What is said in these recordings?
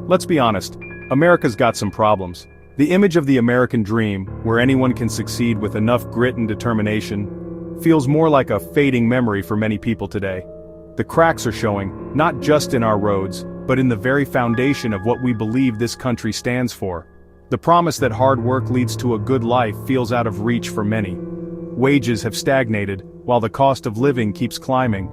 Let's be honest, America's got some problems. The image of the American dream, where anyone can succeed with enough grit and determination, feels more like a fading memory for many people today. The cracks are showing, not just in our roads, but in the very foundation of what we believe this country stands for. The promise that hard work leads to a good life feels out of reach for many. Wages have stagnated, while the cost of living keeps climbing.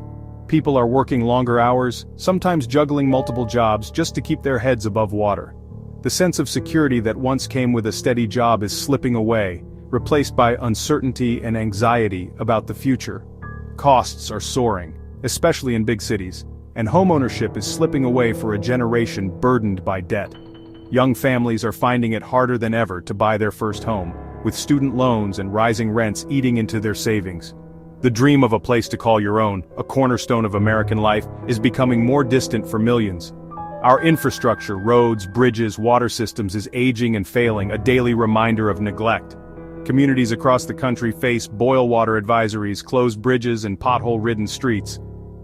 People are working longer hours, sometimes juggling multiple jobs just to keep their heads above water. The sense of security that once came with a steady job is slipping away, replaced by uncertainty and anxiety about the future. Costs are soaring, especially in big cities, and homeownership is slipping away for a generation burdened by debt. Young families are finding it harder than ever to buy their first home, with student loans and rising rents eating into their savings. The dream of a place to call your own, a cornerstone of American life, is becoming more distant for millions. Our infrastructure, roads, bridges, water systems is aging and failing, a daily reminder of neglect. Communities across the country face boil water advisories, closed bridges, and pothole-ridden streets.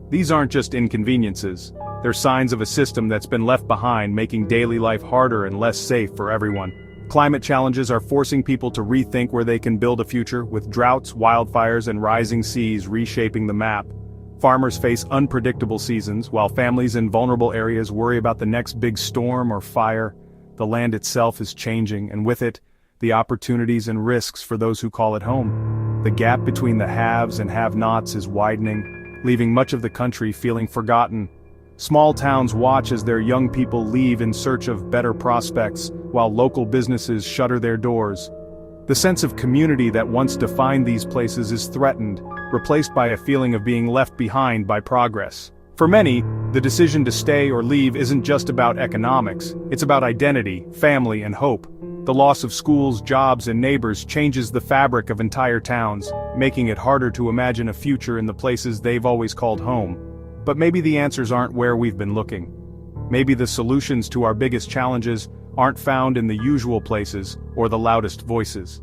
These aren't just inconveniences, they're signs of a system that's been left behind, making daily life harder and less safe for everyone. Climate challenges are forcing people to rethink where they can build a future, with droughts, wildfires, and rising seas reshaping the map. Farmers face unpredictable seasons, while families in vulnerable areas worry about the next big storm or fire. The land itself is changing, and with it, the opportunities and risks for those who call it home. The gap between the haves and have-nots is widening, leaving much of the country feeling forgotten. Small towns watch as their young people leave in search of better prospects, while local businesses shutter their doors. The sense of community that once defined these places is threatened, replaced by a feeling of being left behind by progress. For many, the decision to stay or leave isn't just about economics, it's about identity, family, and hope. The loss of schools, jobs, and neighbors changes the fabric of entire towns, making it harder to imagine a future in the places they've always called home. But maybe the answers aren't where we've been looking. Maybe the solutions to our biggest challenges aren't found in the usual places or the loudest voices.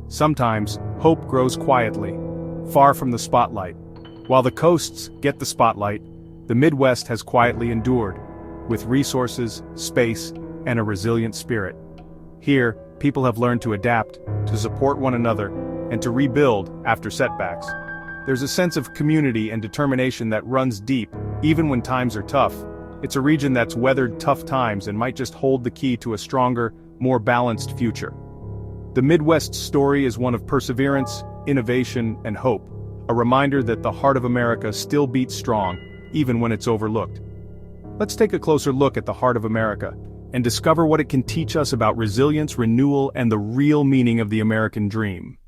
Sometimes, hope grows quietly, far from the spotlight. While the coasts get the spotlight, the Midwest has quietly endured, with resources, space, and a resilient spirit. Here, people have learned to adapt, to support one another, and to rebuild after setbacks. There's a sense of community and determination that runs deep, even when times are tough. It's a region that's weathered tough times and might just hold the key to a stronger, more balanced future. The Midwest's story is one of perseverance, innovation, and hope, a reminder that the heart of America still beats strong, even when it's overlooked. Let's take a closer look at the heart of America, and discover what it can teach us about resilience, renewal, and the real meaning of the American dream.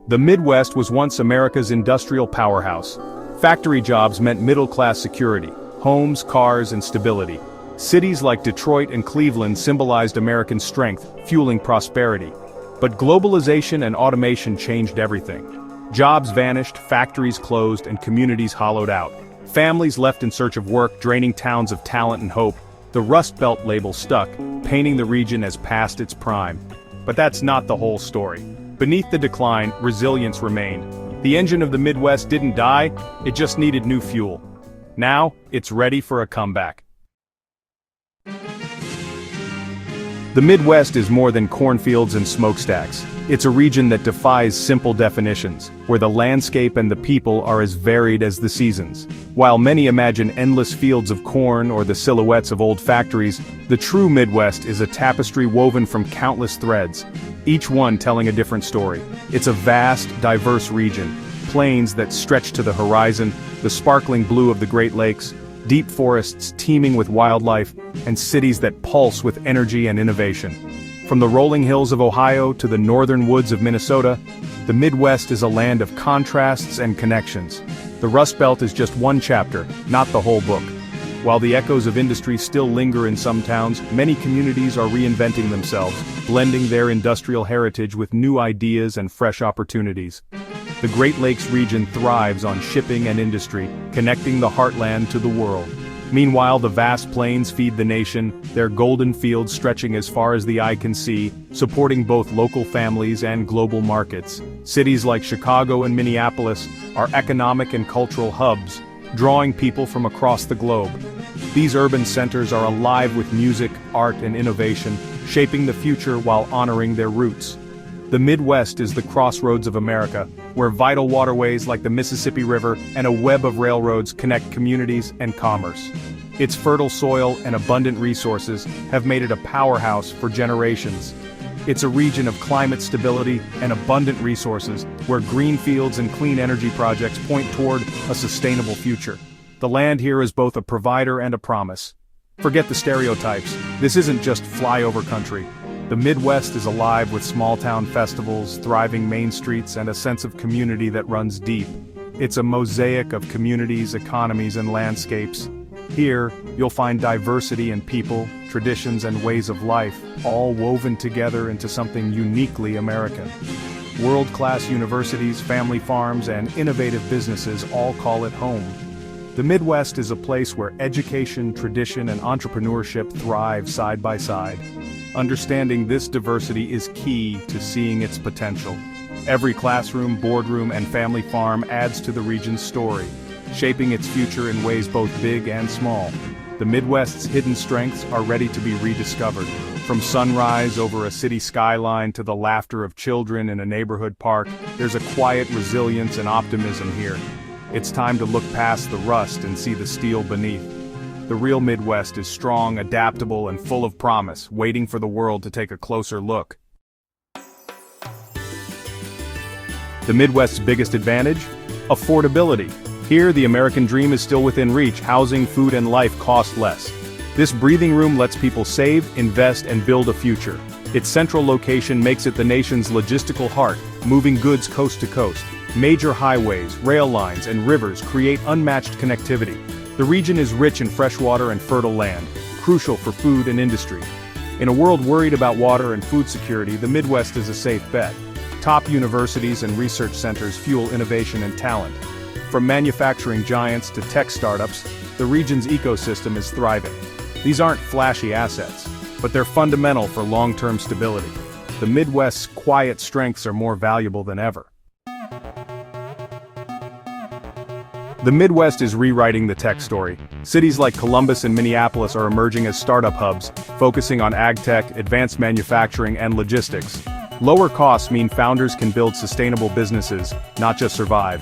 The Midwest was once America's industrial powerhouse. Factory jobs meant middle-class security, homes, cars, and stability. Cities like Detroit and Cleveland symbolized American strength, fueling prosperity. But globalization and automation changed everything. Jobs vanished, factories closed, and communities hollowed out. Families left in search of work, draining towns of talent and hope. The Rust Belt label stuck, painting the region as past its prime. But that's not the whole story. Beneath the decline, resilience remained. The engine of the Midwest didn't die, it just needed new fuel. Now, it's ready for a comeback. The Midwest is more than cornfields and smokestacks. It's a region that defies simple definitions, where the landscape and the people are as varied as the seasons. While many imagine endless fields of corn or the silhouettes of old factories, the true Midwest is a tapestry woven from countless threads, each one telling a different story. It's a vast, diverse region, plains that stretch to the horizon, the sparkling blue of the Great Lakes, deep forests teeming with wildlife, and cities that pulse with energy and innovation. From the rolling hills of Ohio to the northern woods of Minnesota, the Midwest is a land of contrasts and connections. The Rust Belt is just one chapter, not the whole book. While the echoes of industry still linger in some towns, many communities are reinventing themselves, blending their industrial heritage with new ideas and fresh opportunities. The Great Lakes region thrives on shipping and industry, connecting the heartland to the world. Meanwhile, the vast plains feed the nation, their golden fields stretching as far as the eye can see, supporting both local families and global markets. Cities like Chicago and Minneapolis are economic and cultural hubs, drawing people from across the globe. These urban centers are alive with music, art, and innovation, shaping the future while honoring their roots. The Midwest is the crossroads of America, where vital waterways like the Mississippi River and a web of railroads connect communities and commerce. Its fertile soil and abundant resources have made it a powerhouse for generations. It's a region of climate stability and abundant resources, where green fields and clean energy projects point toward a sustainable future. The land here is both a provider and a promise. Forget the stereotypes. This isn't just flyover country. The Midwest is alive with small-town festivals, thriving main streets, and a sense of community that runs deep. It's a mosaic of communities, economies, and landscapes. Here, you'll find diversity in people, traditions, and ways of life, all woven together into something uniquely American. World-class universities, family farms, and innovative businesses all call it home. The Midwest is a place where education, tradition, and entrepreneurship thrive side by side. Understanding this diversity is key to seeing its potential. Every classroom, boardroom, and family farm adds to the region's story, shaping its future in ways both big and small. The Midwest's hidden strengths are ready to be rediscovered. From sunrise over a city skyline to the laughter of children in a neighborhood park, there's a quiet resilience and optimism here. It's time to look past the rust and see the steel beneath. The real Midwest is strong, adaptable, and full of promise, waiting for the world to take a closer look. The Midwest's biggest advantage? Affordability. Here, the American dream is still within reach. Housing, food, and life cost less. This breathing room lets people save, invest, and build a future. Its central location makes it the nation's logistical heart, moving goods coast to coast. Major highways, rail lines, and rivers create unmatched connectivity. The region is rich in freshwater and fertile land, crucial for food and industry. In a world worried about water and food security, the Midwest is a safe bet. Top universities and research centers fuel innovation and talent. From manufacturing giants to tech startups, the region's ecosystem is thriving. These aren't flashy assets, but they're fundamental for long-term stability. The Midwest's quiet strengths are more valuable than ever. The Midwest is rewriting the tech story. Cities like Columbus and Minneapolis are emerging as startup hubs, focusing on ag tech, advanced manufacturing, and logistics. Lower costs mean founders can build sustainable businesses, not just survive.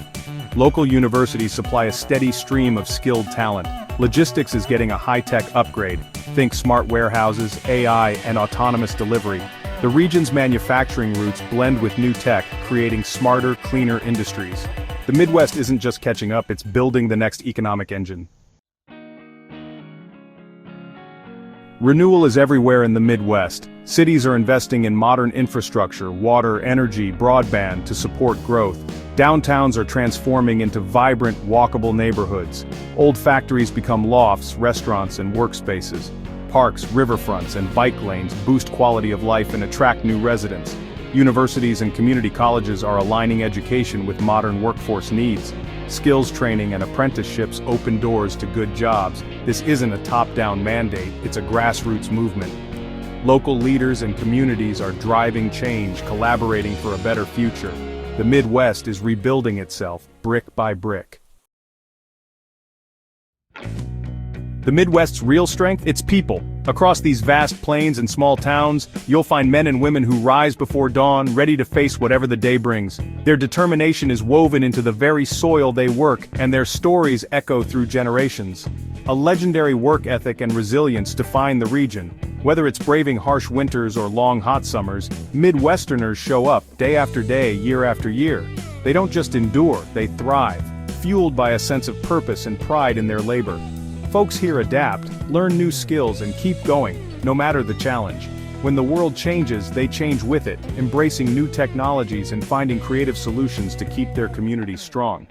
Local universities supply a steady stream of skilled talent. Logistics is getting a high-tech upgrade. Think smart warehouses, AI, and autonomous delivery. The region's manufacturing roots blend with new tech, creating smarter, cleaner industries. The Midwest isn't just catching up, it's building the next economic engine. Renewal is everywhere in the Midwest. Cities are investing in modern infrastructure, water, energy, broadband to support growth. Downtowns are transforming into vibrant, walkable neighborhoods. Old factories become lofts, restaurants, and workspaces. Parks, riverfronts, and bike lanes boost quality of life and attract new residents. Universities and community colleges are aligning education with modern workforce needs. Skills training and apprenticeships open doors to good jobs. This isn't a top-down mandate, it's a grassroots movement. Local leaders and communities are driving change, collaborating for a better future. The Midwest is rebuilding itself, brick by brick. The Midwest's real strength? Its people. Across these vast plains and small towns, you'll find men and women who rise before dawn, ready to face whatever the day brings. Their determination is woven into the very soil they work, and their stories echo through generations. A legendary work ethic and resilience define the region. Whether it's braving harsh winters or long hot summers, Midwesterners show up day after day, year after year. They don't just endure, they thrive, fueled by a sense of purpose and pride in their labor. Folks here adapt, learn new skills, and keep going, no matter the challenge. When the world changes, they change with it, embracing new technologies and finding creative solutions to keep their communities strong.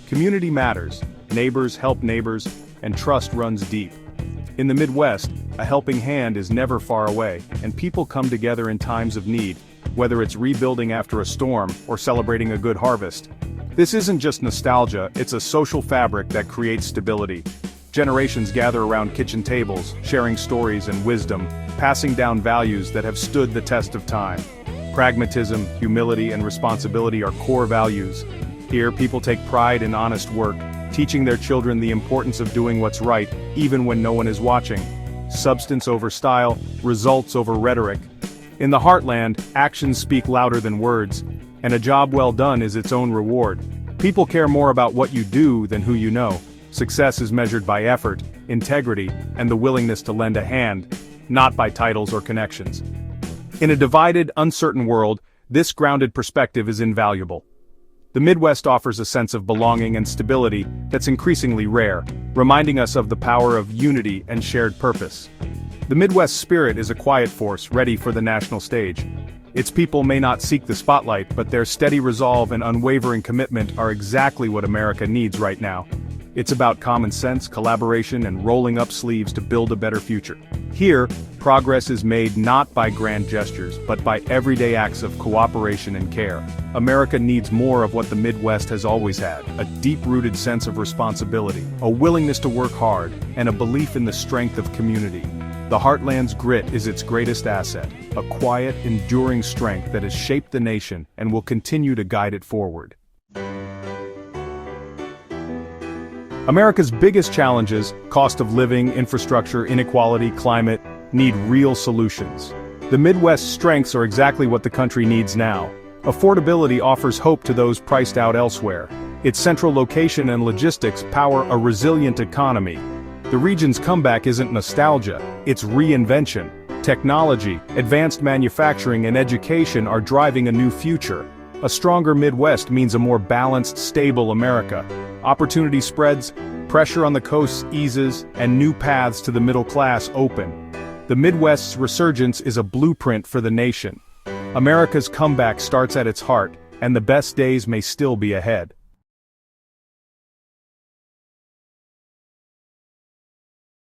Community matters. Neighbors help neighbors, and trust runs deep. In the Midwest, a helping hand is never far away, and people come together in times of need, whether it's rebuilding after a storm or celebrating a good harvest. This isn't just nostalgia, it's a social fabric that creates stability. Generations gather around kitchen tables, sharing stories and wisdom, passing down values that have stood the test of time. Pragmatism, humility, and responsibility are core values. Here, people take pride in honest work, teaching their children the importance of doing what's right, even when no one is watching. Substance over style, results over rhetoric. In the Heartland, actions speak louder than words, and a job well done is its own reward. People care more about what you do than who you know. Success is measured by effort, integrity, and the willingness to lend a hand, not by titles or connections. In a divided, uncertain world, this grounded perspective is invaluable. The Midwest offers a sense of belonging and stability that's increasingly rare, reminding us of the power of unity and shared purpose. The Midwest spirit is a quiet force ready for the national stage. Its people may not seek the spotlight, but their steady resolve and unwavering commitment are exactly what America needs right now. It's about common sense, collaboration, and rolling up sleeves to build a better future. Here, progress is made not by grand gestures, but by everyday acts of cooperation and care. America needs more of what the Midwest has always had: a deep-rooted sense of responsibility, a willingness to work hard, and a belief in the strength of community. The Heartland's grit is its greatest asset, a quiet, enduring strength that has shaped the nation and will continue to guide it forward. America's biggest challenges, cost of living, infrastructure, inequality, climate, need real solutions. The Midwest's strengths are exactly what the country needs now. Affordability offers hope to those priced out elsewhere. Its central location and logistics power a resilient economy. The region's comeback isn't nostalgia, it's reinvention. Technology, advanced manufacturing, and education are driving a new future. A stronger Midwest means a more balanced, stable America. Opportunity spreads, pressure on the coasts eases, and new paths to the middle class open. The Midwest's resurgence is a blueprint for the nation. America's comeback starts at its heart, and the best days may still be ahead.